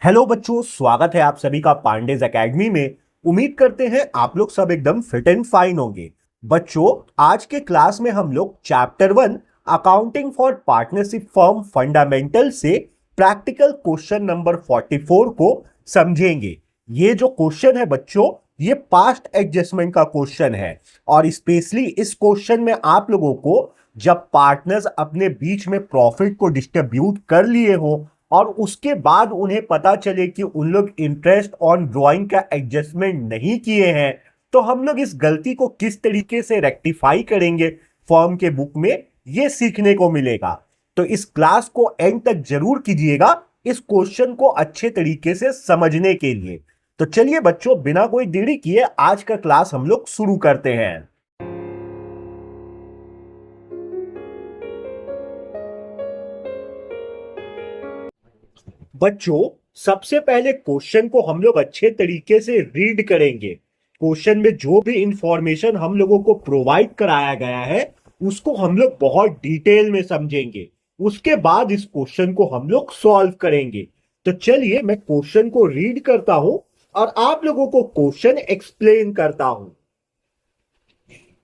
Hello बच्चों, स्वागत है आप सभी का पांडेज एकेडमी में। उम्मीद करते हैं आप लोग सब एकदम फिट एंड फाइन होंगे। बच्चों, आज के क्लास में हम लोग chapter 1 accounting for partnership firm fundamental से प्रैक्टिकल क्वेश्चन नंबर 44 को समझेंगे। ये जो क्वेश्चन है बच्चों, ये पास्ट एडजस्टमेंट का क्वेश्चन है और स्पेशली इस क्वेश्चन में आप लोगों को जब पार्टनर्स अपने बीच में प्रॉफिट को डिस्ट्रीब्यूट कर लिए हो और उसके बाद उन्हें पता चले कि उन लोग इंटरेस्ट ऑन ड्राइंग का एडजस्टमेंट नहीं किए हैं, तो हम लोग इस गलती को किस तरीके से रेक्टिफाई करेंगे फर्म के बुक में, ये सीखने को मिलेगा। तो इस क्लास को एंड तक जरूर कीजिएगा इस क्वेश्चन को अच्छे तरीके से समझने के लिए। तो चलिए बच्चों, बिना कोई देरी किए आज का क्लास हम लोग शुरू करते हैं। बच्चों, सबसे पहले क्वेश्चन को हम लोग अच्छे तरीके से रीड करेंगे। क्वेश्चन में जो भी इंफॉर्मेशन हम लोगों को प्रोवाइड कराया गया है उसको हम लोग बहुत डिटेल में समझेंगे। उसके बाद इस क्वेश्चन को हम लोग सॉल्व करेंगे। तो चलिए मैं क्वेश्चन को रीड करता हूं और आप लोगों को क्वेश्चन एक्सप्लेन करता हूं।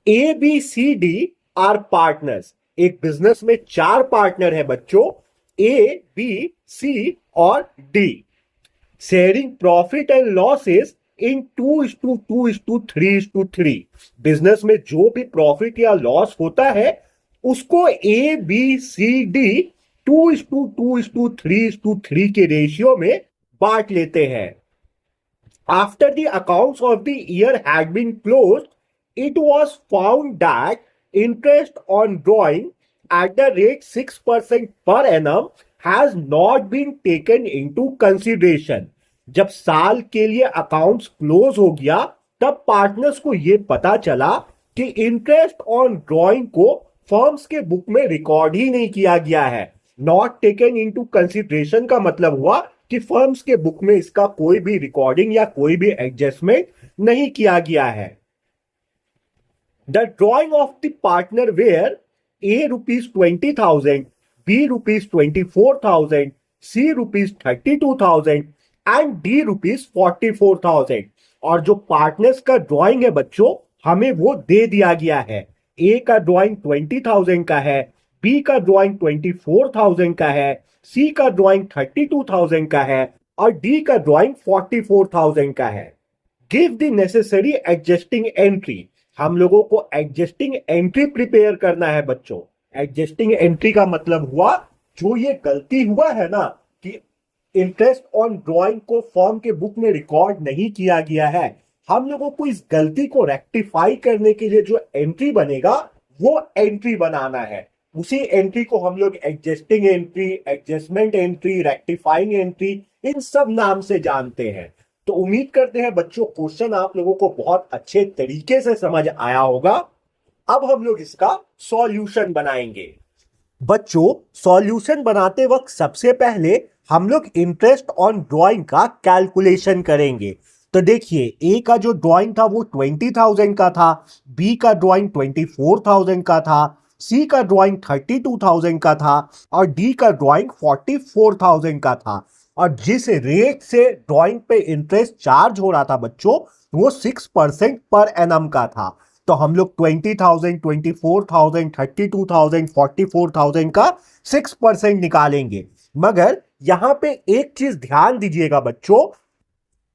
A B C D are partners. एक बिजनेस में 4 पार्टनर है बच्चों, ए बी सी और D. Sharing profit and losses in 2:2:3:3। Business में जो भी प्रॉफिट या लॉस होता है उसको ए बी सी डी 2:2:3:3 के रेशियो में बांट लेते हैं। After the accounts of the year had been closed, it was found that interest on drawing at the rate 6% per annum has not been taken into consideration। जब साल के लिए accounts close हो गया तब पार्टनर्स को यह पता चला कि इंटरेस्ट ऑन ड्राइंग को फर्म्स के बुक में रिकॉर्ड ही नहीं किया गया है। नॉट टेकन इनटू कंसिडरेशन का मतलब हुआ कि फर्म्स के बुक में इसका कोई भी रिकॉर्डिंग या कोई भी एडजस्टमेंट नहीं किया गया है। The drawing of the partner were A rupees 20,000, B rupees 24,000, C rupees 32,000 and D rupees 44,000। और जो पार्टनर्स का ड्राइंग है बच्चों, हमें वो दे दिया गया है। A का ड्राइंग 20,000 का है, B का ड्राइंग 24,000 का है, C का ड्राइंग 32,000 का है और D का ड्राइंग 44,000 का है। Give the necessary adjusting entry. हम लोगों को एडजस्टिंग एंट्री प्रिपेयर करना है बच्चों। एडजस्टिंग एंट्री का मतलब हुआ जो ये गलती हुआ है ना कि इंटरेस्ट ऑन ड्राइंग को फर्म के बुक में रिकॉर्ड नहीं किया गया है, हम लोगों को इस गलती को रेक्टिफाई करने के लिए जो एंट्री बनेगा वो एंट्री बनाना है। उसी एंट्री को हम लोग adjusting entry, adjustment entry, rectifying entry, इन सब नाम से जानते हैं। तो उम्मीद करते हैं बच्चों क्वेश्चन आप लोगों को बहुत अच्छे तरीके से समझ आया होगा। अब हम लोग इसका सॉल्यूशन बनाएंगे। बच्चों, सॉल्यूशन बनाते वक्त सबसे पहले हम लोग इंटरेस्ट ऑन ड्राइंग का कैलकुलेशन करेंगे। तो देखिए, ए का जो ड्राइंग था वो 20,000 का था, बी का ड्राइंग 24,000 का था, सी का ड्राइंग 32,000 का था और डी का ड्राइंग 44,000 का था। और जिस रेट से ड्राइंग पे इंटरेस्ट चार्ज हो रहा था बच्चों, वो 6% पर एनम का था। तो हम लोग 20,000, 24,000, 32,000, 44,000 का 6% निकालेंगे। मगर यहां पे एक चीज ध्यान दीजिएगा बच्चों,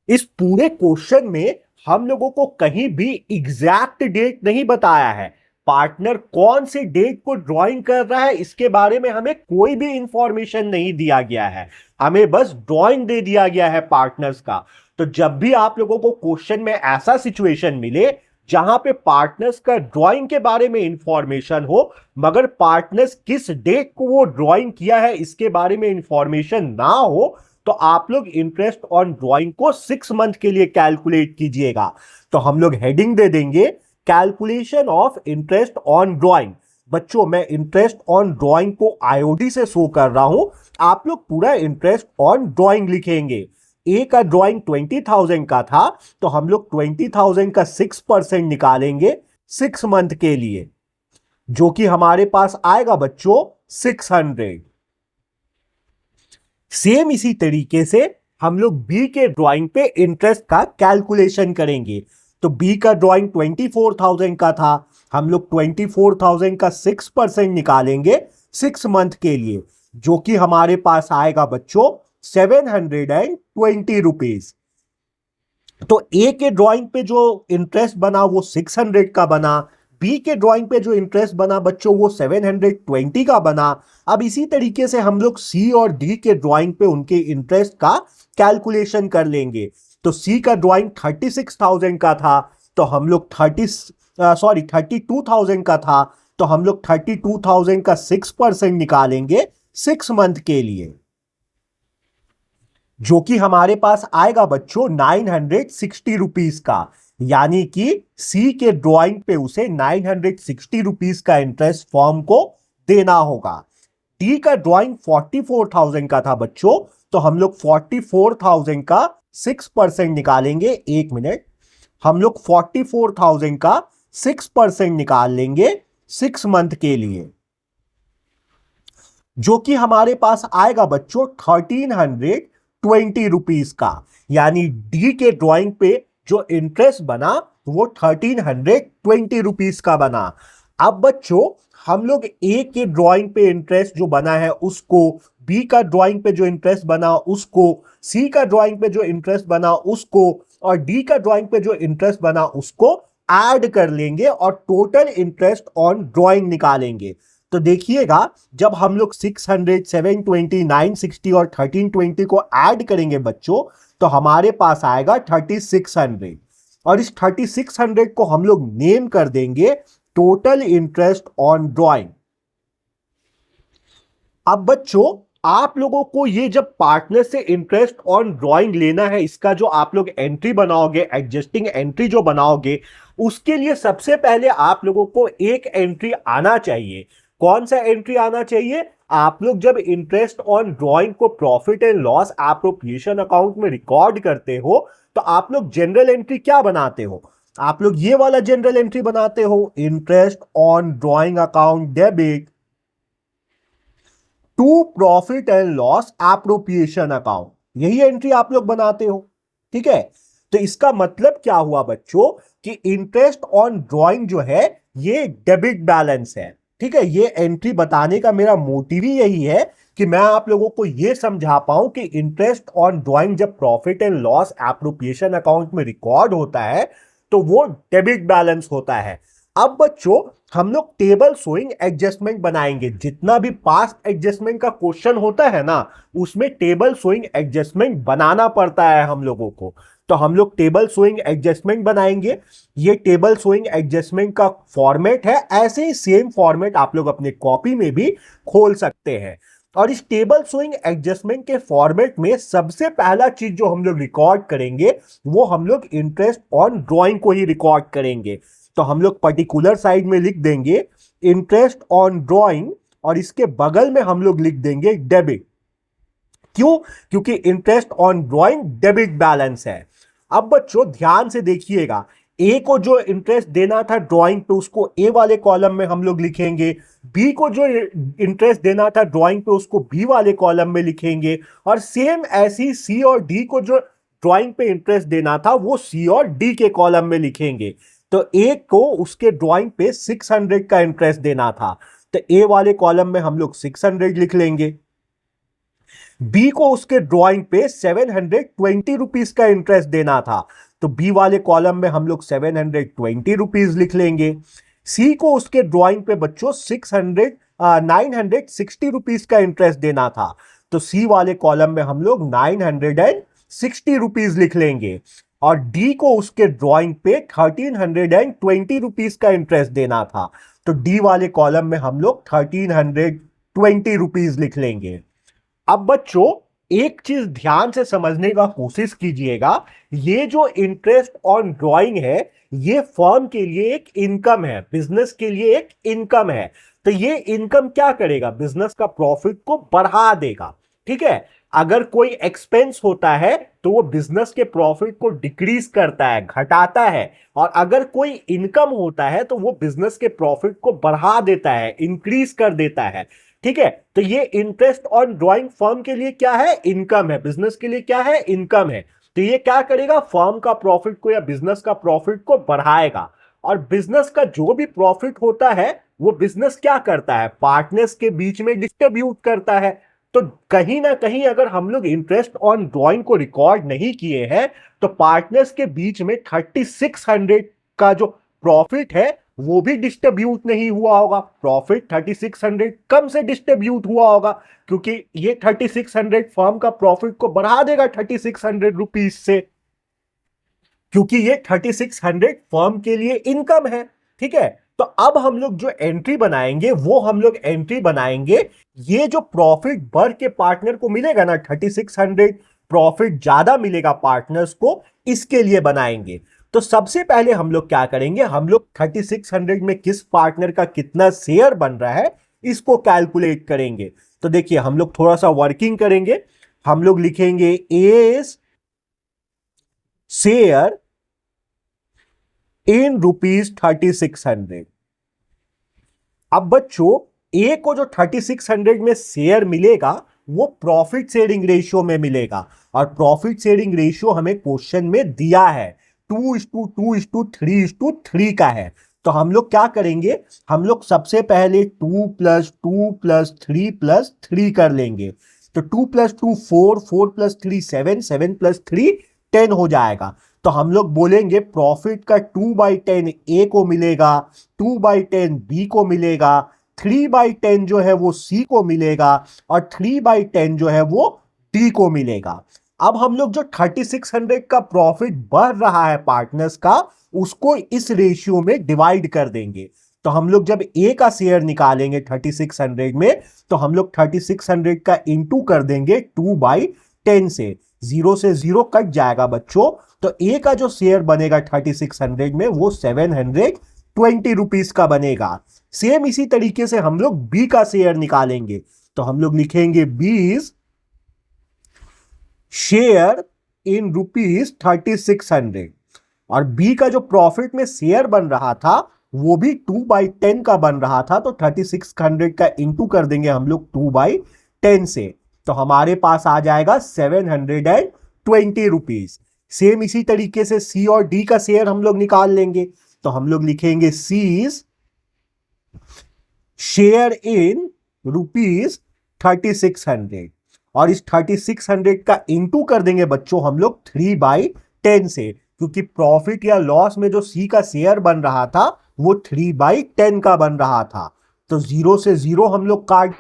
इस पूरे क्वेश्चन में हम लोगों को कहीं भी एग्जैक्ट डेट नहीं बताया है। पार्टनर कौन से डेट को ड्राइंग कर रहा है इसके बारे में हमें कोई भी इंफॉर्मेशन नहीं दिया गया है। हमें बस ड्राइंग दे दिया गया है पार्टनर्स का। तो जब भी आप लोगों को क्वेश्चन में ऐसा सिचुएशन मिले जहां पे पार्टनर्स का ड्राइंग के बारे में इंफॉर्मेशन हो मगर पार्टनर्स किस डेट को वो ड्राइंग किया है इसके बारे में इंफॉर्मेशन ना हो, तो आप लोग इंटरेस्ट ऑन ड्राइंग को 6 मंथ के लिए कैलकुलेट कीजिएगा। तो हम लोग हेडिंग दे देंगे calculation of interest on drawing. बच्चों, मैं इंटरेस्ट ऑन ड्राइंग को आईओडी से शो कर रहा हूं, आप लोग पूरा इंटरेस्ट ऑन ड्राइंग लिखेंगे। ए का ड्राइंग 20,000 का था तो हम लोग 20,000 का 6% निकालेंगे 6 मंथ के लिए, जो कि हमारे पास आएगा बच्चों 600। सेम इसी तरीके से हम लोग बी के ड्राइंग पे इंटरेस्ट का कैलकुलेशन करेंगे। तो बी का ड्राइंग 24,000 का था, हम लोग 24,000 का 6% निकालेंगे 6 मंथ के लिए, जो कि हमारे पास आएगा बच्चों 720 रुपीज। तो ए के ड्राइंग पे जो इंटरेस्ट बना वो 600 का बना, बी के ड्राइंग पे जो इंटरेस्ट बना बच्चों वो 720 का बना। अब इसी तरीके से हम लोग सी और डी के ड्राइंग पे उनके इंटरेस्ट का कैलकुलेशन कर लेंगे। तो सी का ड्राइंग 36,000 का था, तो हम लोग 32,000 का था, तो हम लोग 32,000 का 6% निकालेंगे 6 मंथ के लिए, जो कि हमारे पास आएगा बच्चों 960 रुपीज का। यानी कि सी के ड्राइंग पे उसे 960 रुपीज का इंटरेस्ट फर्म को देना होगा। डी का ड्राइंग 44,000 का था बच्चों, तो हम लोग 44,000 का 6% निकालेंगे। एक मिनट, हम लोग 44,000 का 6% निकाल लेंगे 6 मंथ के लिए, जो कि हमारे पास आएगा बच्चों 1,320 रुपीज का। यानी डी के ड्राइंग पे जो इंटरेस्ट बना वो 1,320 रुपीज का बना। अब बच्चों हम लोग ए के ड्राइंग पे इंटरेस्ट जो बना है उसको, बी का ड्राइंग पे जो इंटरेस्ट बना उसको, सी का ड्राइंग पे जो इंटरेस्ट बना उसको, और डी का ड्राइंग पे जो इंटरेस्ट बना उसको ऐड कर लेंगे और टोटल इंटरेस्ट ऑन ड्राइंग निकालेंगे। तो देखिएगा, जब हम लोग 600, 720, 960 और 1320 को ऐड करेंगे बच्चों, तो हमारे पास आएगा 3600, और इस 3600 को हम लोग नेम कर देंगे टोटल इंटरेस्ट ऑन ड्राइंग। अब बच्चों आप लोगों को ये जब पार्टनर से इंटरेस्ट ऑन ड्राइंग लेना है, इसका जो आप लोग एंट्री बनाओगे, एडजस्टिंग एंट्री जो बनाओगे, उसके लिए सबसे पहले आप लोगों को एक एंट्री आना चाहिए। कौन सा एंट्री आना चाहिए? आप लोग जब इंटरेस्ट ऑन ड्राइंग को profit and loss appropriation account में रिकॉर्ड करते हो, तो आप लोग जनरल एंट्री क्या बनाते हो? आप लोग ये वाला जनरल एंट्री बनाते हो, interest on drawing account debit to profit and loss appropriation account. यही एंट्री आप लोग बनाते हो, ठीक है। तो इसका मतलब क्या हुआ बच्चों कि इंटरेस्ट ऑन ड्राइंग जो है ये डेबिट बैलेंस है, ठीक है। ये एंट्री बताने का मेरा मोटिव ही यही है कि मैं आप लोगों को ये समझा पाऊं कि इंटरेस्ट ऑन ड्राइंग जब profit and loss appropriation account में रिकॉर्ड होता है तो वो डेबिट बैलेंस होता है। अब बच्चों हम लोग टेबल शोइंग एडजस्टमेंट बनाएंगे। जितना भी पास्ट एडजस्टमेंट का क्वेश्चन होता है ना, उसमें टेबल शोइंग एडजस्टमेंट बनाना पड़ता है हम लोगों को। तो हम लोग टेबल शोइंग एडजस्टमेंट बनाएंगे। ये टेबल शोइंग एडजस्टमेंट का फॉर्मेट है, ऐसे ही सेम फॉर्मेट आप लोग अपने कॉपी में भी खोल सकते हैं। और इस टेबल शोइंग एडजस्टमेंट के फॉर्मेट में सबसे पहला चीज जो हम लोग रिकॉर्ड करेंगे वो हम लोग इंटरेस्ट ऑन ड्राइंग को ही रिकॉर्ड करेंगे। तो हम लोग पर्टिकुलर साइड में लिख देंगे इंटरेस्ट ऑन ड्राइंग, और इसके बगल में हम लोग लिख देंगे डेबिट। क्यों? क्योंकि interest on drawing debit balance है। अब बच्चों ध्यान से देखिएगा, ए को जो इंटरेस्ट देना था ड्राइंग पे उसको ए वाले कॉलम में हम लोग लिखेंगे, बी को जो इंटरेस्ट देना था ड्राइंग पे उसको बी वाले कॉलम में लिखेंगे, और सेम ऐसी सी और डी को जो ड्राइंग पे इंटरेस्ट देना था वो सी और डी के कॉलम में लिखेंगे। तो ए को उसके ड्राइंग पे 600 का इंटरेस्ट देना था, तो ए वाले कॉलम में हम लोग 600 लिख लेंगे। बी को उसके ड्राइंग पे 720 रुपीज का इंटरेस्ट देना था, तो बी वाले कॉलम में हम लोग 720 रुपीज लिख लेंगे। सी को उसके ड्राइंग पे बच्चों 960 रुपीज का इंटरेस्ट देना था, तो सी वाले कॉलम में हम लोग 960 रुपीज लिख लेंगे। और डी को उसके ड्राइंग पे 1320 रुपीज का इंटरेस्ट देना था, तो डी वाले कॉलम में हम लोग 1320 रुपीज लिख लेंगे। अब बच्चों एक चीज ध्यान से समझने का कोशिश कीजिएगा, ये जो इंटरेस्ट ऑन ड्राइंग है ये फर्म के लिए एक इनकम है, बिजनेस के लिए एक इनकम है। तो ये इनकम क्या करेगा? बिजनेस का प्रॉफिट को बढ़ा देगा, ठीक है। अगर कोई एक्सपेंस होता है तो वो बिजनेस के प्रॉफिट को डिक्रीज करता है, घटाता है, और अगर कोई इनकम होता है तो वो बिजनेस के प्रॉफिट को बढ़ा देता है, इंक्रीज कर देता है। ठीक है, तो ये इंटरेस्ट ऑन ड्रॉइंग फर्म के लिए क्या है, इनकम है, बिजनेस के लिए क्या है, इनकम है। तो ये क्या करेगा, फर्म का प्रॉफिट को या बिजनेस का प्रॉफिट को बढ़ाएगा। और बिजनेस का जो भी प्रॉफिट होता है वो बिजनेस क्या करता है, पार्टनर्स के बीच में डिस्ट्रीब्यूट करता है। तो कहीं ना कहीं अगर हम लोग इंटरेस्ट ऑन ड्रॉइंग को रिकॉर्ड नहीं किए हैं तो पार्टनर्स के बीच में 3600 का जो प्रॉफिट है वो भी डिस्ट्रीब्यूट नहीं हुआ होगा। प्रॉफिट 3600 कम से डिस्ट्रीब्यूट हुआ होगा, क्योंकि ये 3600 फर्म का प्रॉफिट को बढ़ा देगा 3600 रुपीज से, क्योंकि ये 3600 फर्म के लिए इनकम है। ठीक है, तो अब हम लोग जो एंट्री बनाएंगे वो हम लोग एंट्री बनाएंगे, ये जो प्रॉफिट बढ़ के पार्टनर को मिलेगा ना 3600 प्रॉफिट ज्यादा मिलेगा पार्टनर्स को, इसके लिए बनाएंगे। तो सबसे पहले हम लोग क्या करेंगे, हम लोग 3600 में किस पार्टनर का कितना शेयर बन रहा है इसको कैलकुलेट करेंगे। तो देखिए हम लोग थोड़ा सा वर्किंग करेंगे, हम लोग लिखेंगे एज शेयर इन रुपीज 3600। अब बच्चों ए को जो 3600 में शेयर मिलेगा वो प्रॉफिट शेयरिंग रेशियो में मिलेगा, और प्रॉफिट शेयरिंग रेशियो हमें क्वेश्चन में दिया है 2:2:3:3 का है। तो हम लोग क्या करेंगे, हम लोग सबसे पहले 2+2+3+3 कर लेंगे। तो 2+2 4, 4+3 7, 7+3 10 हो जाएगा। तो हम लोग बोलेंगे प्रॉफिट का 2/10 ए को मिलेगा, 2/10 बी को मिलेगा, 3/10 जो है वो सी को मिलेगा, और 3/10 जो है वो डी को मिलेगा। अब हम लोग जो 3600 का प्रॉफिट बढ़ रहा है पार्टनर्स का, उसको इस रेशियो में डिवाइड कर देंगे। तो हम लोग जब ए का शेयर निकालेंगे 3600 में, तो हम लोग 3600 का इंटू कर देंगे 2/10 से, 0 से 0 कट जाएगा बच्चों। तो ए का जो शेयर बनेगा 3600 में वो 720 रुपीज का बनेगा। सेम इसी तरीके से हम लोग बी का शेयर निकालेंगे। तो हम लोग लिखेंगे बीज शेयर इन रुपीज 3600, और बी का जो प्रॉफिट में शेयर बन रहा था वो भी 2/10 का बन रहा था। तो 3600 का इंटू कर देंगे हम लोग 2/10 से, तो हमारे पास आ जाएगा 720 रुपीज। सेम इसी तरीके से सी और डी का शेयर हम लोग निकाल लेंगे। तो हम लोग लिखेंगे सीज शेयर इन रुपीज 3600, और इस 3600 का इंटू कर देंगे बच्चों हम लोग 3/10 से, क्योंकि प्रॉफिट या लॉस में जो सी का शेयर बन रहा था वो 3/10 का बन रहा था। तो 0 से 0 हम लोग काट,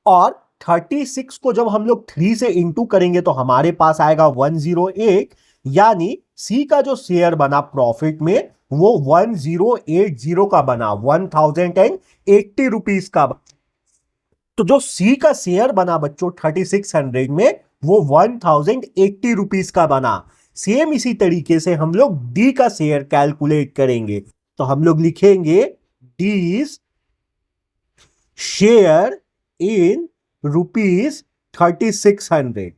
और 36 को जब हम लोग 3 से इंटू करेंगे तो हमारे पास आएगा 108, यानी सी का जो शेयर बना प्रॉफिट में वो 1080 का बना, 1080 रुपीज का। तो जो सी का शेयर बना बच्चों 3600 में वो 1080 रुपीज का बना। सेम इसी तरीके से हम लोग डी का शेयर कैलकुलेट करेंगे। तो हम लोग लिखेंगे डीज शेयर इन रुपीज 3600,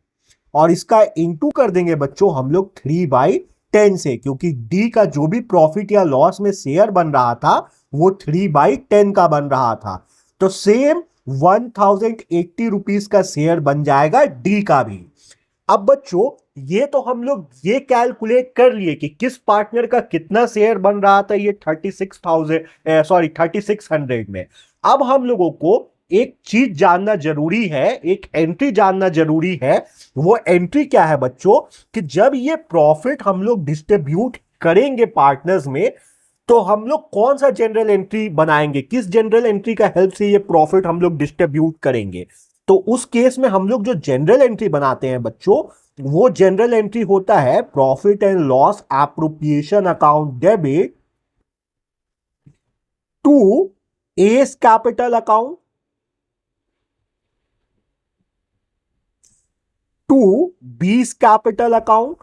और इसका इंटू कर देंगे बच्चों हम लोग 3/10 से, क्योंकि डी का जो भी प्रॉफिट या लॉस में शेयर बन रहा था वो 3/10 का बन रहा था। तो सेम 1080 रुपीज का शेयर बन जाएगा डी का भी। अब बच्चों ये तो हम लोग ये कैलकुलेट कर लिए कि किस पार्टनर का कितना शेयर बन रहा था ये 3600 में। अब हम लोगों को एक चीज जानना जरूरी है, एक एंट्री जानना जरूरी है। वो एंट्री क्या है बच्चों, कि जब ये प्रॉफिट हम लोग डिस्ट्रीब्यूट करेंगे पार्टनर्स में तो हम लोग कौन सा जनरल एंट्री बनाएंगे, किस जनरल एंट्री का हेल्प से ये प्रॉफिट हम लोग डिस्ट्रीब्यूट करेंगे। तो उस केस में हम लोग जो जनरल एंट्री बनाते हैं बच्चों, वो जनरल एंट्री होता है profit and loss appropriation account debit to S capital account to B's capital account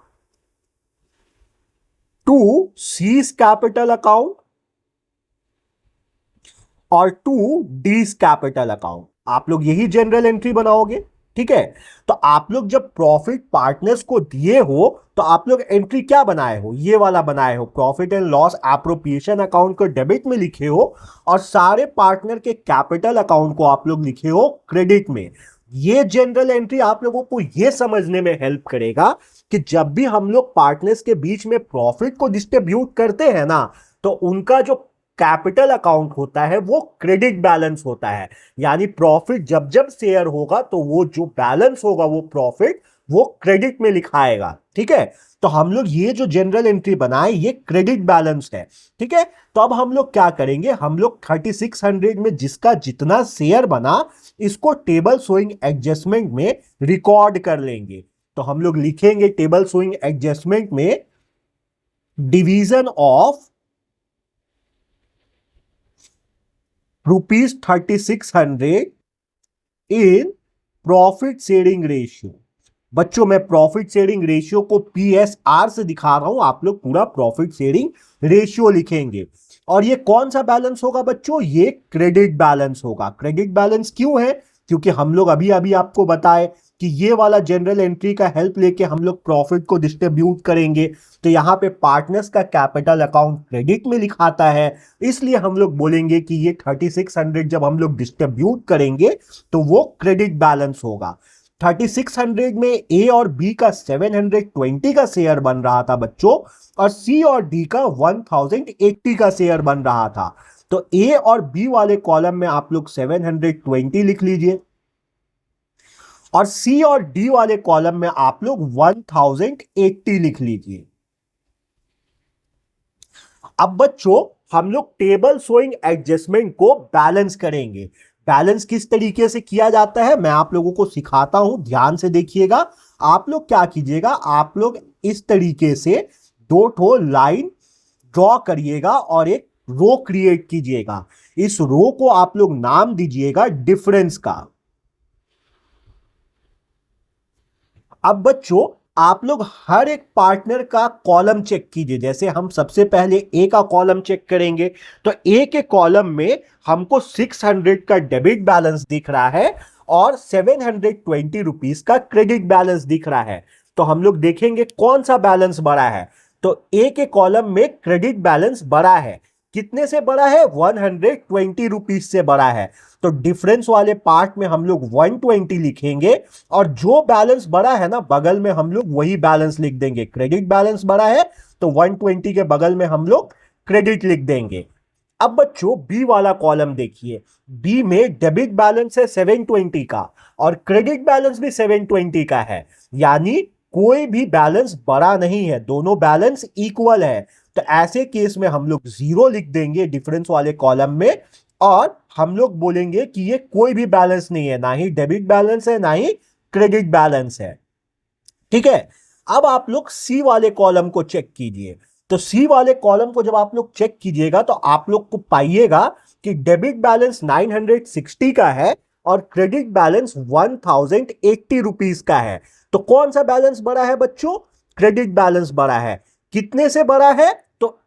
to C's capital account और टू डीज कैपिटल अकाउंट। आप लोग यही जनरल एंट्री बनाओगे। ठीक है। तो आप लोग जब प्रॉफिट पार्टनर्स को दिए हो तो आप लोग एंट्री क्या बनाए हो, ये वाला बनाए हो, profit and loss appropriation account को डेबिट में लिखे हो और सारे पार्टनर के कैपिटल अकाउंट को आप लोग लिखे हो क्रेडिट में। ये जनरल एंट्री आप लोगों को ये समझने में हेल्प करेगा कि जब भी हम लोग पार्टनर्स के बीच में प्रॉफिट को डिस्ट्रीब्यूट करते हैं ना, तो उनका जो कैपिटल अकाउंट होता है वो क्रेडिट बैलेंस होता है। यानी प्रॉफिट जब जब शेयर होगा तो वो जो बैलेंस होगा वो प्रॉफिट वो क्रेडिट में लिखाएगा। ठीक है, तो हम लोग ये जो जनरल एंट्री बनाए ये क्रेडिट बैलेंस है। ठीक है, तो अब हम लोग क्या करेंगे, हम लोग 3600 में जिसका जितना शेयर बना इसको टेबल शोइंग एडजस्टमेंट में रिकॉर्ड कर लेंगे। तो हम लोग लिखेंगे टेबल शोइंग एडजस्टमेंट में division of rupees 3600 in profit sharing ratio. बच्चों मैं प्रॉफिट शेयरिंग रेशियो को PSR से दिखा रहा हूं, आप लोग पूरा प्रॉफिट शेयरिंग रेशियो लिखेंगे। और ये कौन सा बैलेंस होगा बच्चों, ये क्रेडिट बैलेंस होगा। क्रेडिट बैलेंस क्यों है, क्योंकि हम लोग अभी अभी आपको बताए कि ये वाला जनरल एंट्री का हेल्प लेके हम लोग प्रॉफिट को डिस्ट्रीब्यूट करेंगे। तो यहां पे पार्टनर्स का कैपिटल अकाउंट क्रेडिट में लिखाता है, इसलिए हम लोग बोलेंगे कि ये 3600 जब हम लोग डिस्ट्रीब्यूट करेंगे तो वो क्रेडिट बैलेंस होगा। 3600 में ए और बी का 720 का शेयर बन रहा था बच्चों, और सी और डी का 1080 का शेयर बन रहा था। तो ए और बी वाले कॉलम में आप लोग 720 लिख लीजिए और सी और डी वाले कॉलम में आप लोग 1080 लिख लीजिए। अब बच्चों हम लोग टेबल शोइंग एडजस्टमेंट को बैलेंस करेंगे। बैलेंस किस तरीके से किया जाता है मैं आप लोगों को सिखाता हूं, ध्यान से देखिएगा। आप लोग क्या कीजिएगा, आप लोग इस तरीके से दो ठो लाइन ड्रॉ करिएगा और एक रो क्रिएट कीजिएगा। इस रो को आप लोग नाम दीजिएगा डिफरेंस का। अब बच्चों आप लोग हर एक पार्टनर का कॉलम चेक कीजिए। जैसे हम सबसे पहले ए का कॉलम चेक करेंगे, तो ए के कॉलम में हमको 600 का डेबिट बैलेंस दिख रहा है और 720 रुपीस का क्रेडिट बैलेंस दिख रहा है। तो हम लोग देखेंगे कौन सा बैलेंस बड़ा है। तो ए के कॉलम में क्रेडिट बैलेंस बड़ा है, कितने से बड़ा है, 120 रुपीज से बड़ा है। तो डिफरेंस वाले पार्ट में हम लोग 120 लिखेंगे और जो बैलेंस बड़ा है ना बगल में हम लोग वही बैलेंस लिख देंगे। क्रेडिट बैलेंस बड़ा है तो 120 के बगल में हम लोग क्रेडिट लिख देंगे। अब बच्चों बी वाला कॉलम देखिए, बी में डेबिट बैलेंस है 720 का और क्रेडिट बैलेंस भी 720 का है, यानी कोई भी बैलेंस बड़ा नहीं है, दोनों बैलेंस इक्वल है। तो ऐसे केस में हम लोग 0 लिख देंगे डिफरेंस वाले कॉलम में और हम लोग बोलेंगे कि ये कोई भी बैलेंस नहीं है, ना ही डेबिट बैलेंस है ना ही क्रेडिट बैलेंस है। ठीक है, अब आप लोग सी वाले कॉलम को चेक कीजिए। तो सी वाले कॉलम को जब आप लोग चेक कीजिएगा तो आप लोग को पाइएगा कि डेबिट बैलेंस 960 का है और क्रेडिट बैलेंस 1080 रुपीज का है। तो कौन सा बैलेंस बड़ा है बच्चों, क्रेडिट बैलेंस बड़ा है। कितने से बड़ा है, तो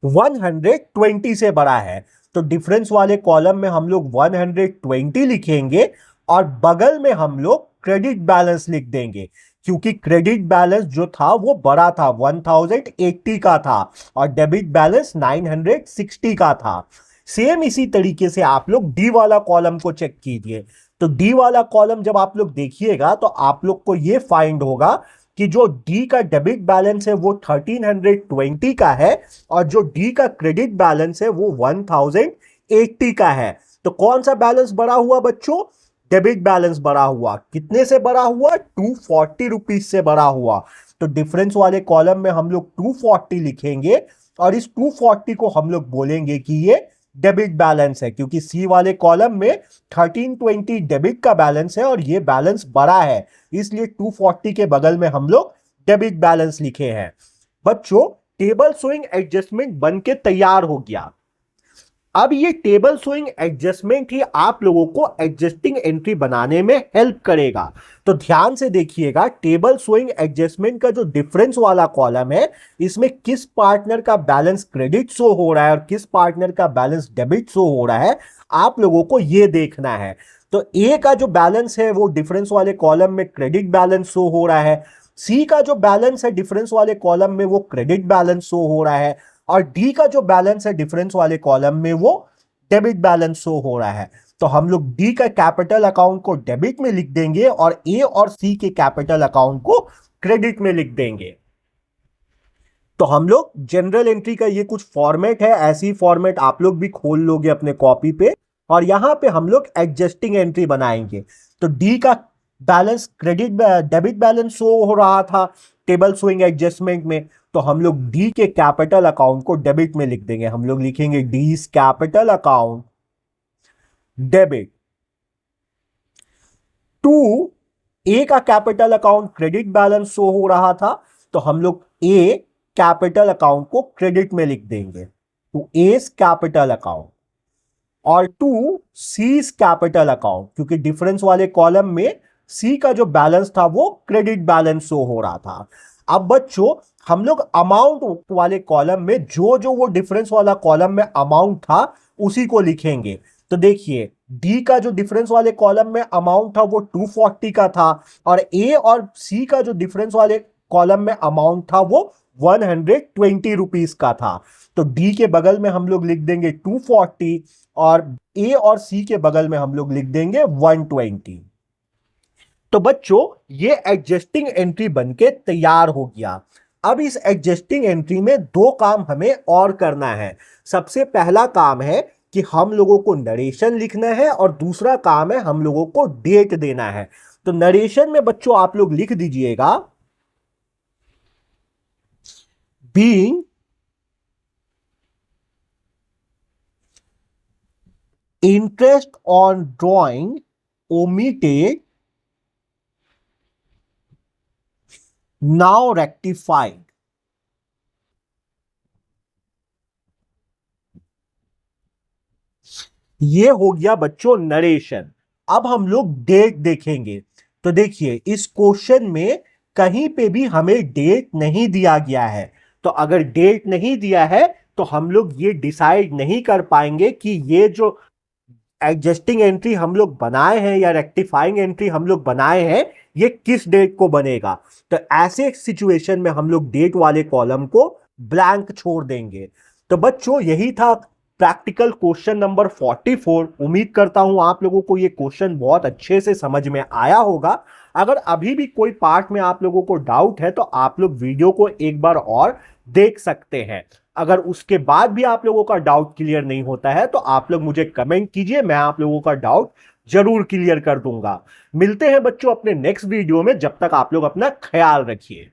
120 से बड़ा है। तो डिफरेंस वाले कॉलम में हम लोग 120 लिखेंगे और बगल में हम लोग क्रेडिट बैलेंस लिख देंगे, क्योंकि क्रेडिट बैलेंस जो था वो बड़ा था, 1080 का था और डेबिट बैलेंस 960 का था। सेम इसी तरीके से आप लोग डी वाला कॉलम को चेक कीजिए। तो डी वाला कॉलम जब आप लोग देखिएगा तो आप लोग को ये फाइंड होगा कि जो डी का डेबिट बैलेंस है वो 1320 का है और जो डी का क्रेडिट बैलेंस है वो 1080 का है। तो कौन सा बैलेंस बड़ा हुआ बच्चों, डेबिट बैलेंस बड़ा हुआ। कितने से बड़ा हुआ, 240 रुपीज से बड़ा हुआ। तो डिफरेंस वाले कॉलम में हम लोग 240 लिखेंगे और इस 240 को हम लोग बोलेंगे कि ये डेबिट बैलेंस है, क्योंकि सी वाले कॉलम में 1320 डेबिट का बैलेंस है और ये बैलेंस बड़ा है, इसलिए 240 के बगल में हम लोग डेबिट बैलेंस लिखे हैं। बच्चों टेबल शोइंग एडजस्टमेंट बन के तैयार हो गया। अब ये टेबल शोइंग एडजस्टमेंट ही आप लोगों को एडजस्टिंग एंट्री बनाने में हेल्प करेगा। तो ध्यान से देखिएगा, टेबल शोइंग एडजस्टमेंट का जो डिफरेंस वाला कॉलम है इसमें किस पार्टनर का बैलेंस क्रेडिट शो हो रहा है और किस पार्टनर का बैलेंस डेबिट शो हो रहा है, आप लोगों को ये देखना है। तो ए का जो बैलेंस है वो डिफरेंस वाले कॉलम में क्रेडिट बैलेंस शो हो रहा है, सी का जो बैलेंस है डिफरेंस वाले कॉलम में वो क्रेडिट बैलेंस शो हो रहा है, और डी का जो बैलेंस है डिफरेंस वाले कॉलम में वो डेबिट बैलेंस शो हो रहा है। तो हम लोग डी का कैपिटल अकाउंट को डेबिट में लिख देंगे और ए और सी के कैपिटल अकाउंट को क्रेडिट में लिख देंगे। तो हम लोग जनरल एंट्री का ये कुछ फॉर्मेट है, ऐसी फॉर्मेट आप लोग भी खोल लोगे अपने कॉपी पे, और यहां पे हम लोग एडजस्टिंग एंट्री बनाएंगे। तो डी का balance credit debit balance show हो रहा था टेबल शोइंग एडजस्टमेंट में, तो हम लोग डी के कैपिटल अकाउंट को डेबिट में लिख देंगे। हम लोग लिखेंगे D capital account debit to A का capital account credit balance show हो रहा था, तो हम लोग ए कैपिटल अकाउंट को क्रेडिट में लिख देंगे टू एस कैपिटल अकाउंट, और टू सीज कैपिटल अकाउंट, क्योंकि डिफरेंस वाले कॉलम में सी का जो बैलेंस था वो क्रेडिट बैलेंस शो हो रहा था। अब बच्चों हम लोग अमाउंट वाले कॉलम में जो जो वो डिफरेंस वाला कॉलम में अमाउंट था उसी को लिखेंगे। तो देखिए डी का जो डिफरेंस वाले कॉलम में अमाउंट था वो 240 का था, और ए और सी का जो डिफरेंस वाले कॉलम में अमाउंट था वो 120 रुपीस का था। तो डी के बगल में हम लोग लिख देंगे 240 और ए और सी के बगल में हम लोग लिख देंगे 120। तो बच्चों ये एडजस्टिंग एंट्री बनके तैयार हो गया। अब इस एडजस्टिंग एंट्री में दो काम हमें और करना है। सबसे पहला काम है कि हम लोगों को नरेशन लिखना है, और दूसरा काम है हम लोगों को डेट देना है। तो नरेशन में बच्चों आप लोग लिख दीजिएगा being interest on drawing omitted now rectified. ये हो गया बच्चों नरेशन। अब हम लोग डेट देखेंगे। तो देखिए इस क्वेश्चन में कहीं पे भी हमें डेट नहीं दिया गया है, तो अगर डेट नहीं दिया है तो हम लोग ये डिसाइड नहीं कर पाएंगे कि ये जो एडजस्टिंग एंट्री हम लोग बनाए हैं या रेक्टिफाइंग एंट्री हम लोग बनाए हैं ये किस डेट को बनेगा। तो ऐसे सिचुएशन में हम लोग डेट वाले कॉलम को ब्लैंक छोड़ देंगे। तो बच्चों यही था प्रैक्टिकल क्वेश्चन नंबर 44। उम्मीद करता हूं आप लोगों को ये क्वेश्चन बहुत अच्छे से समझ में आया होगा। अगर अभी भी कोई पार्ट में आप लोगों को डाउट है तो आप लोग वीडियो को एक बार और देख सकते हैं। अगर उसके बाद भी आप लोगों का डाउट क्लियर नहीं होता है तो आप लोग मुझे कमेंट कीजिए, मैं आप लोगों का डाउट जरूर क्लियर कर दूंगा। मिलते हैं बच्चों अपने नेक्स्ट वीडियो में, जब तक आप लोग अपना ख्याल रखिए।